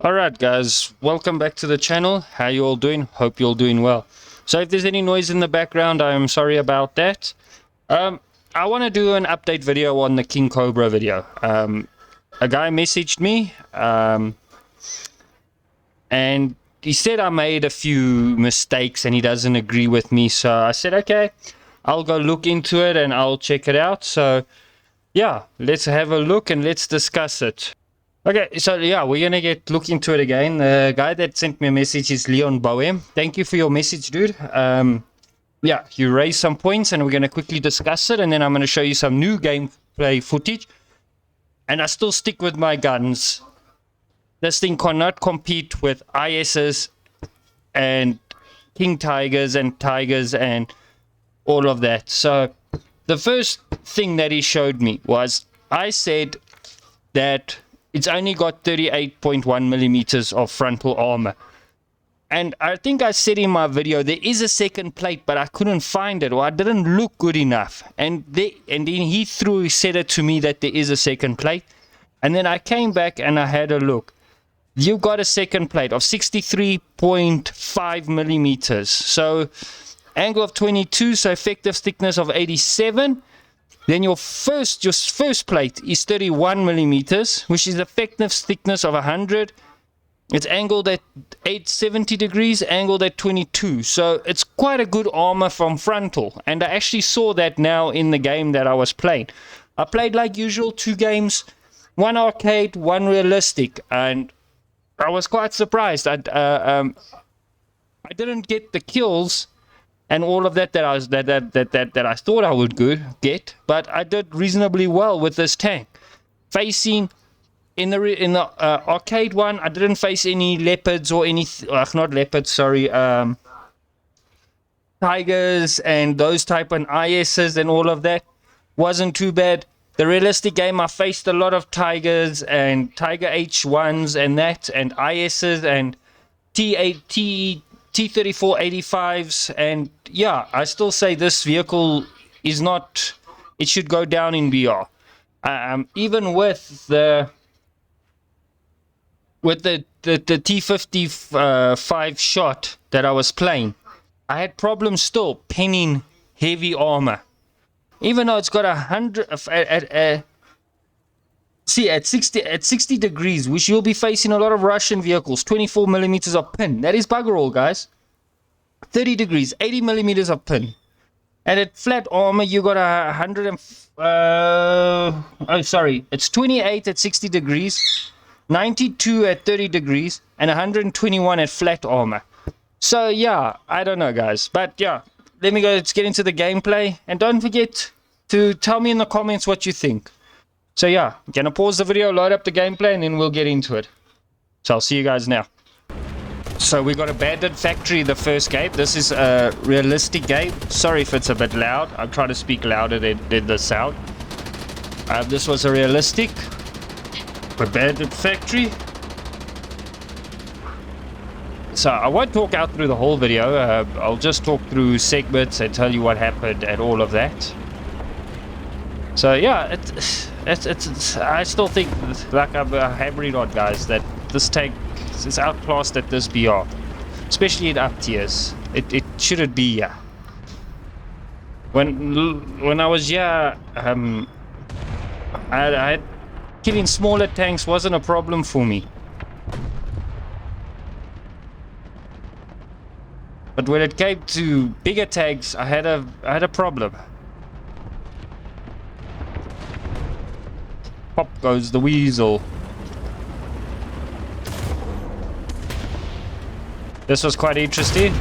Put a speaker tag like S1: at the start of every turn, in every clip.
S1: Alright guys, welcome back to the channel. How you all doing? Hope you all doing well. So if there's any noise in the background, I'm sorry about that. I want to do an update video on the King Cobra video. A guy messaged me and he said I made a few mistakes and he doesn't agree with me. So I said, okay, I'll go look into it and I'll check it out. So yeah, let's have a look and let's discuss it. Okay, so yeah, we're gonna look into it again. The guy that sent me a message is boehm. Thank you for your message, dude. Yeah, you raised some points and we're gonna quickly discuss it, and then I'm gonna show you some new gameplay footage. And I still stick with my guns. This thing cannot compete with ISs and King Tigers and all of that. So the first thing that he showed me was, I said that it's only got 38.1 millimeters of frontal armor. And I think I said in my video, there is a second plate, but I couldn't find it, or I didn't look good enough. And then he said it to me that there is a second plate. And then I came back and I had a look. You got a second plate of 63.5 millimeters. So angle of 22, so effective thickness of 87. Then your first plate is 31 millimeters, which is effective thickness of 100. It's angled at 870 degrees, angled at 22. So it's quite a good armor from frontal. And I actually saw that now in the game that I was playing. I played like usual, 2 games, 1 arcade, 1 realistic, and I was quite surprised. I didn't get the kills and all of that I thought I would get, but I did reasonably well with this tank. Facing in the arcade one, I didn't face any leopards or any not leopards, sorry, tigers and those type of ISs and all of that. Wasn't too bad. The realistic game, I faced a lot of tigers and tiger H1s and that, and ISs and T3485s, and yeah, I still say this vehicle is not, it should go down in BR. Even with the T55 shot that I was playing, I had problems still penning heavy armor. Even though it's got 100 at 60 degrees, which you'll be facing a lot of Russian vehicles, 24 millimeters of pin. That is bugger all, guys. 30 degrees, 80 millimeters of pin. And at flat armor, you got 100 and it's 28 at 60 degrees, 92 at 30 degrees, and 121 at flat armor. So yeah, I don't know, guys, but yeah, let's get into the gameplay, and don't forget to tell me in the comments what you think. So yeah, I'm gonna pause the video, load up the gameplay, and then we'll get into it. So I'll see you guys now. So we got abandoned factory, the first game. This is a realistic game. Sorry if it's a bit loud. I'm trying to speak louder than the sound. This was a realistic abandoned factory. So I won't talk out through the whole video. I'll just talk through segments and tell you what happened and all of that. So yeah, it's I still think, like I'm hammering on, guys, that this tank is outclassed at this BR, especially in up tiers. It shouldn't be here. When I was here, I killing smaller tanks wasn't a problem for me. But when it came to bigger tanks, I had a problem. Pop goes the weasel. This was quite interesting.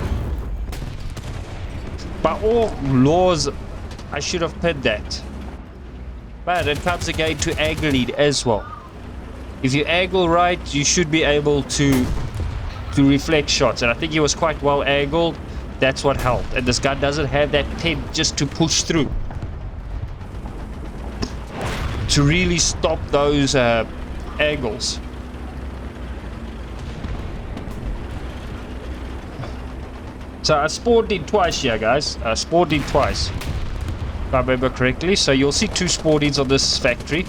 S1: By all laws, I should have pinned that. But it comes again to angle lead as well. If you angle right, you should be able to reflect shots, and I think he was quite well angled. That's what helped. And this guy doesn't have that pin just to push through, to really stop those angles. So I spawned in twice here, guys. I spawned in twice, if I remember correctly. So you'll see 2 spawn ins on this factory.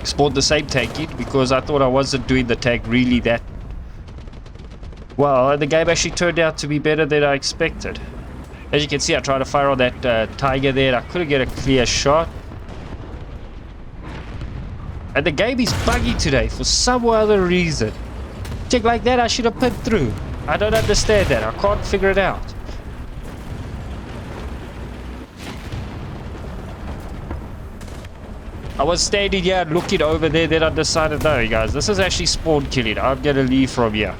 S1: spawned the same tag in because I thought I wasn't doing the tag really that well, and the game actually turned out to be better than I expected. As you can see, I tried to fire on that tiger there, and I couldn't get a clear shot. And the game is buggy today for some other reason. Check like that, I should have put through. I don't understand that. I can't figure it out. I was standing here looking over there, then I decided, no, you guys, this is actually spawn killing. I'm gonna leave from here.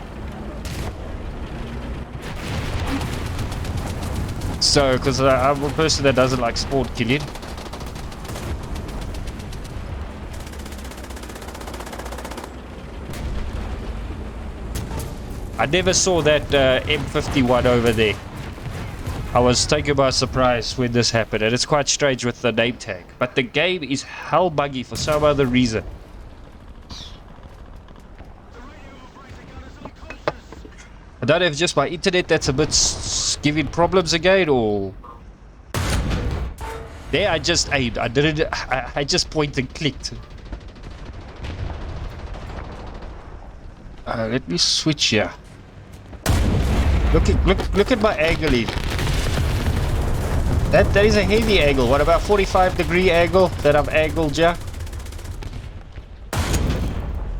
S1: So, because I'm a person that doesn't like spawn killing. I never saw that M51 over there. I was taken by surprise when this happened, and it's quite strange with the name tag. But the game is hell buggy for some other reason. I don't know if it's just my internet that's a bit giving problems again, or... There I just aimed. I didn't... I just pointed and clicked. Let me switch here. Look at my angle. That is a heavy angle. What about 45-degree angle that I've angled here?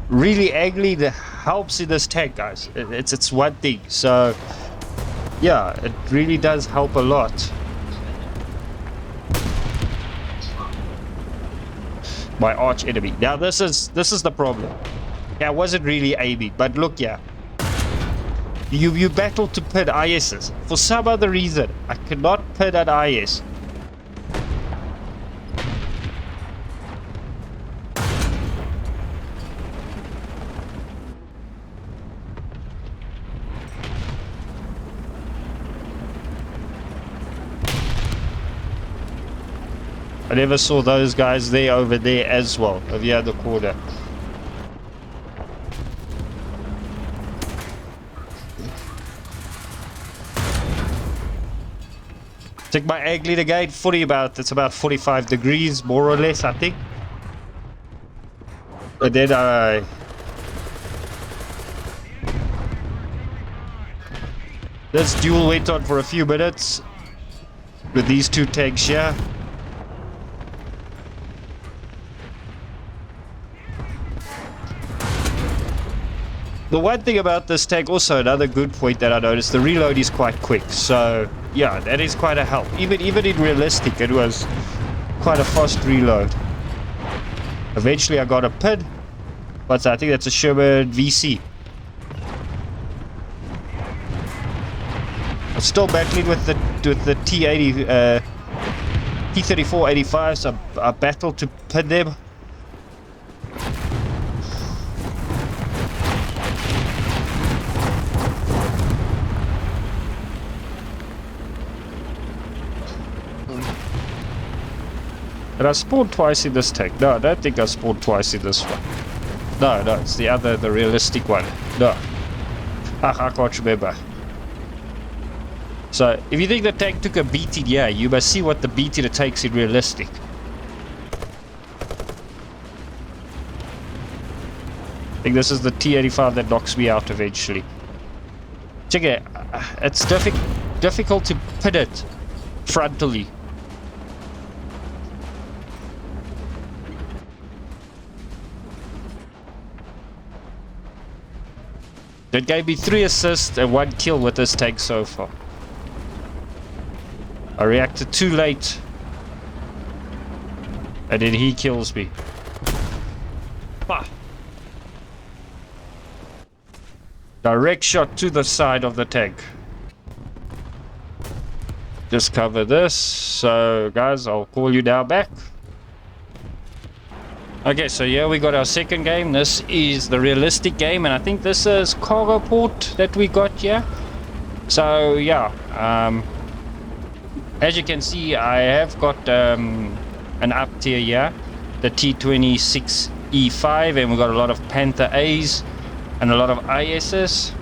S1: Really angling helps in this tag, guys. It's one thing. So yeah, it really does help a lot. My arch enemy. Now this is the problem. Yeah, I wasn't really aiming, but look, yeah. You battle to pin ISs. For some other reason, I cannot pin an IS. I never saw those guys there over there as well, over here at the corner. Take my angling again, it's about 45 degrees, more or less, I think. And then this duel went on for a few minutes with these two tanks here. The one thing about this tank, also another good point that I noticed, the reload is quite quick. So yeah, that is quite a help. Even in realistic, it was quite a fast reload. Eventually I got a pin, but I think that's a Sherman VC. I'm still battling with the T80 T3485, so I battled to pin them. And I spawned twice in this tank. No, I don't think I spawned twice in this one. No, it's the realistic one. No. I can't remember. So, if you think the tank took a beating, yeah, you must see what the beating it takes in realistic. I think this is the T85 that knocks me out eventually. Check it. It's difficult to pin it frontally. That gave me 3 assists and 1 kill with this tank so far. I reacted too late. And then he kills me. Bah. Direct shot to the side of the tank. Just cover this. So guys, I'll call you now back. Okay, so yeah, we got our second game. This is the realistic game, and I think this is cargo port that we got here. So yeah, as you can see, I have got an up tier here, the T26E5, and we got a lot of Panther A's and a lot of ISs.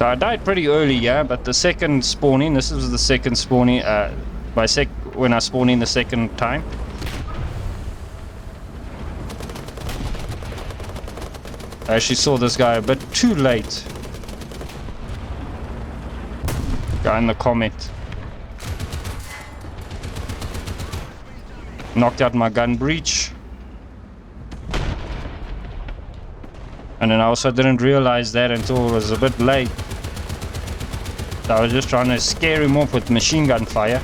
S1: So I died pretty early, yeah, but the second spawning, this was the second spawning, when I spawned in the second time. I actually saw this guy a bit too late. Guy in the comment. Knocked out my gun breach. And then I also didn't realize that until it was a bit late. So I was just trying to scare him off with machine gun fire.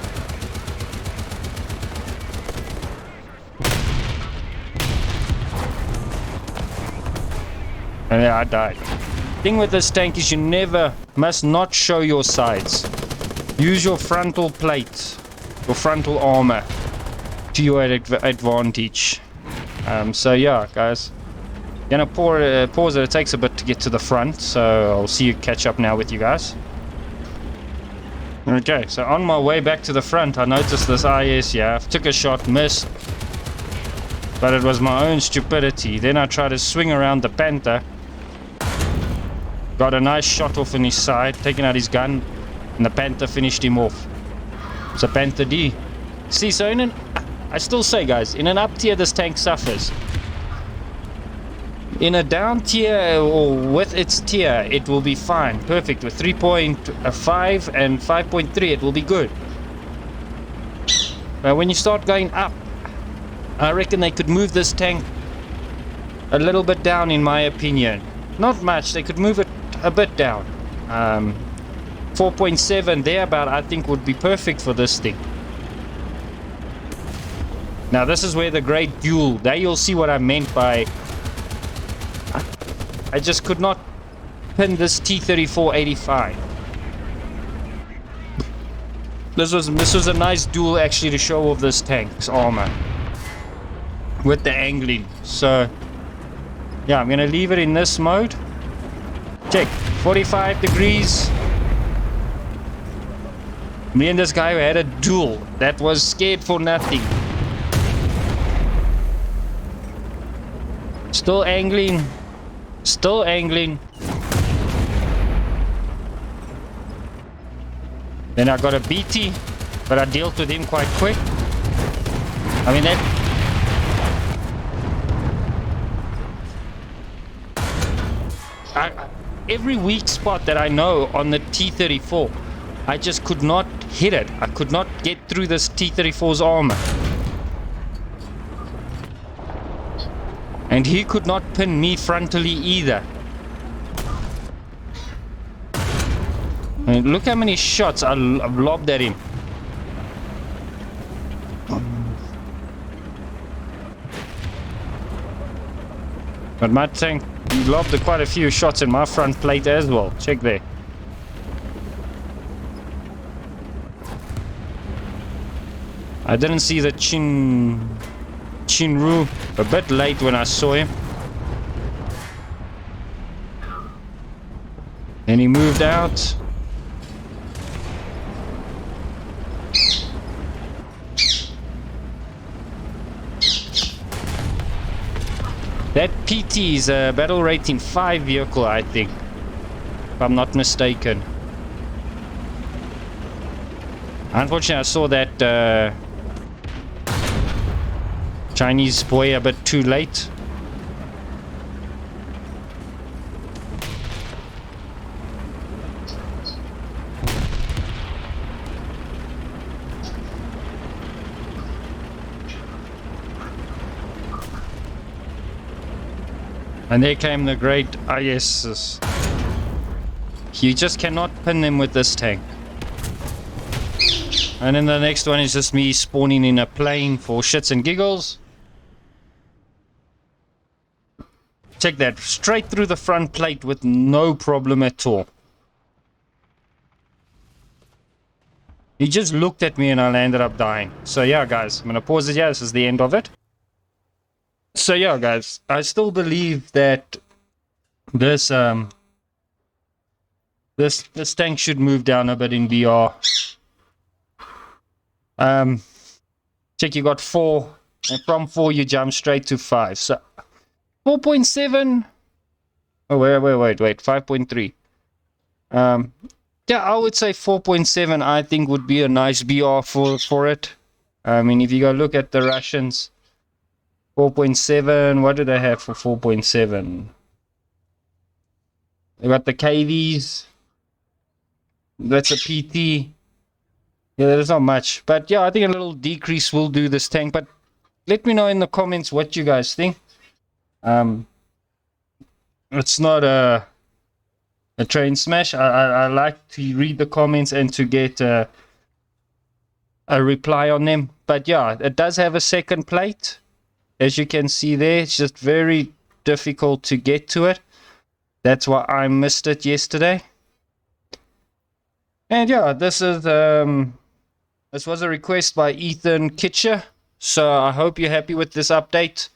S1: And yeah, I died. Thing with this tank is you must not show your sides. Use your frontal plate, your frontal armor to your advantage. So yeah, guys. Gonna pause it. It takes a bit to get to the front, so I'll see you catch up now with you guys. Okay, so on my way back to the front, I noticed this IS, yeah. Took a shot, missed, but it was my own stupidity. Then I tried to swing around the Panther, got a nice shot off in his side, taking out his gun, and the Panther finished him off. It's a Panther D. See, so I still say, guys, in an up tier, this tank suffers. In a down tier or with its tier, it will be fine. Perfect. With 3.5 and 5.3, it will be good. But when you start going up, I reckon they could move this tank a little bit down, in my opinion. Not much. They could move it a bit down. 4.7 thereabout, I think, would be perfect for this thing. Now, this is where the great duel. There you'll see what I meant by... I just could not pin this T-34-85. This was a nice duel actually to show off this tank's armor with the angling. So yeah, I'm gonna leave it in this mode. Check 45 degrees. Me and this guy had a duel that was scared for nothing. Still angling. Still angling. Then I got a BT, but I dealt with him quite quick. I mean that... every weak spot that I know on the T-34, I just could not hit it. I could not get through this T-34's armor. And he could not pin me frontally either. And look how many shots I've lobbed at him. But my tank lobbed quite a few shots in my front plate as well. Check there. I didn't see the Chinru a bit late when I saw him. Then he moved out. That PT is a battle rating 5 vehicle, I think, if I'm not mistaken. Unfortunately, I saw that Chinese boy a bit too late. And there came the great ISs. You just cannot pin them with this tank. And then the next one is just me spawning in a plane for shits and giggles. Check that, straight through the front plate with no problem at all. He just looked at me and I ended up dying. So yeah, guys, I'm gonna pause it here. This is the end of it. So yeah, guys, I still believe that this this tank should move down a bit in VR. Check, you got 4, and from 4 you jump straight to 5. So 4.7. Oh wait, 5.3. Um, yeah, I would say 4.7. I think would be a nice BR for it. I mean, if you go look at the Russians, 4.7. What do they have for 4.7? They got the KVs. That's a PT. Yeah, there's not much. But yeah, I think a little decrease will do this tank. But let me know in the comments what you guys think. It's not a train smash. I like to read the comments and to get a reply on them. But yeah, it does have a second plate. As you can see there, it's just very difficult to get to it. That's why I missed it yesterday. And yeah, this was a request by Ethan Kitcher. So I hope you're happy with this update.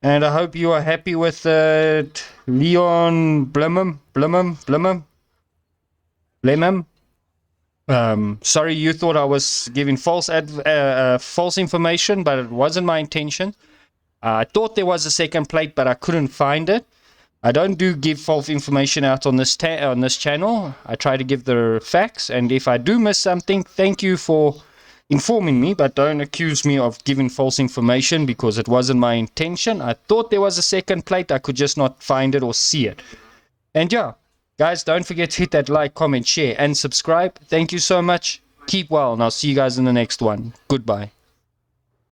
S1: And I hope you are happy with Leon Blimham. Sorry, you thought I was giving false information, but it wasn't my intention. I thought there was a second plate, but I couldn't find it. I don't give false information out on this channel. I try to give the facts, and if I do miss something, thank you for informing me, but don't accuse me of giving false information because it wasn't my intention. I thought there was a second plate. I could just not find it or see it. And yeah, guys, don't forget to hit that like, comment, share, and subscribe. Thank you so much. Keep well, and I'll see you guys in the next one. Goodbye.